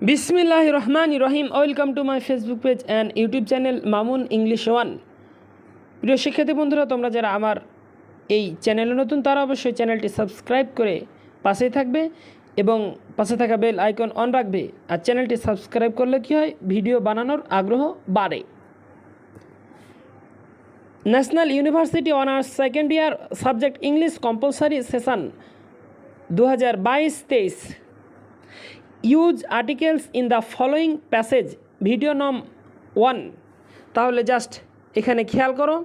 বিসমিল্লাহির রহমানির রহিম। Welcome to my Facebook page and YouTube channel Mamun English one. প্রিয় শিক্ষার্থী বন্ধুরা, তোমরা যারা আমার এই চ্যানেলে নতুন তারা অবশ্যই চ্যানেলটি সাবস্ক্রাইব করে পাশেই থাকবে এবং পাশে থাকা বেল আইকন অন রাখবে। আর চ্যানেলটি সাবস্ক্রাইব করলে কী হয়, ভিডিও বানানোর আগ্রহ বাড়ে। National university honours second year subject English compulsory session 2022-23। Use articles in the following passage, video নম 1। তাহলে জাস্ট এখানে খেয়াল করো,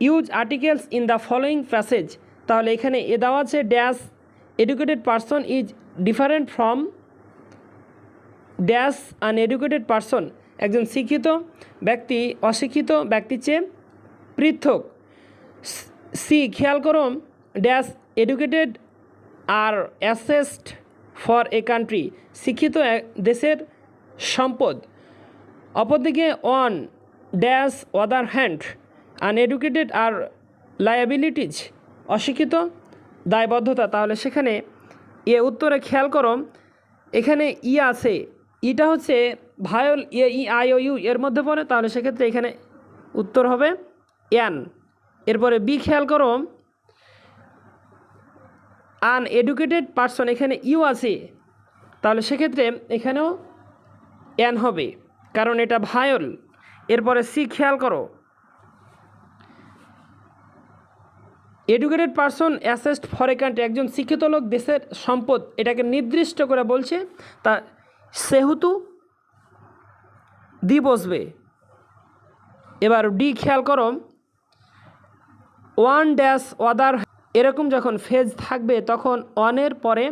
use articles in the following passage. তাহলে এখানে এ দেওয়া আছে dash educated person is different from dash uneducated person. একজন শিক্ষিত ব্যক্তি অশিক্ষিত ব্যক্তির চেয়ে পৃথক। সি, খেয়াল করো, dash educated are assets for a country, শিক্ষিত দেশের সম্পদ। অপরদিকে on dash other hand uneducated are liabilities, অশিক্ষিত দায়বদ্ধতা। তাহলে সেখানে এ উত্তরে খেয়াল করো, এখানে ই আছে, ইটা হচ্ছে ভায়োল এ ই আই ও ইউ এর মধ্যে পড়ে, তাহলে সেক্ষেত্রে এখানে উত্তর হবে এন। এরপরে বি খেয়াল করো, আনএডুকেটেড পারসন, এখানে ইউ আছে, তাহলে সেক্ষেত্রে এখানেও এন হবে, কারণ এটা ভায়োল। এরপরে সি খেয়াল করো, educated person assessed for a country, একজন শিক্ষিত লোক দেশের সম্পদ, এটাকে নির্দিষ্ট করে বলছে, তা সেহেতু দি বসবে। এবার ডি খেয়াল করো, ওয়ান ড্যাশ অদার, এরকম যখন ফেজ থাকবে তখন অনের পরে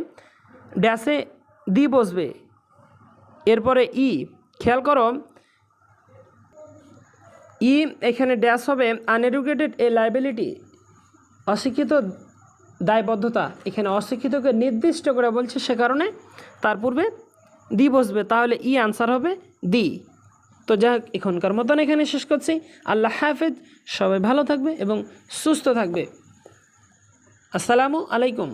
ড্যাশে দি বসবে। এরপরে ই খেয়াল করো, ই এখানে ড্যাশ হবে আনএডুকেটেড এ লাইবিলিটি, অশিক্ষিত দায়বদ্ধতা। এখানে অশিক্ষিতকে নির্দিষ্ট করে বলছে, সে কারণে তার পূর্বে দি বসবে, তাহলে ই আনসার হবে দি। তো যাই হোক, এখনকার মতন এখানে শেষ করছি। আল্লাহ হাফেজ, সবাই ভালো থাকবে এবং সুস্থ থাকবে। আসসালামু আলাইকুম।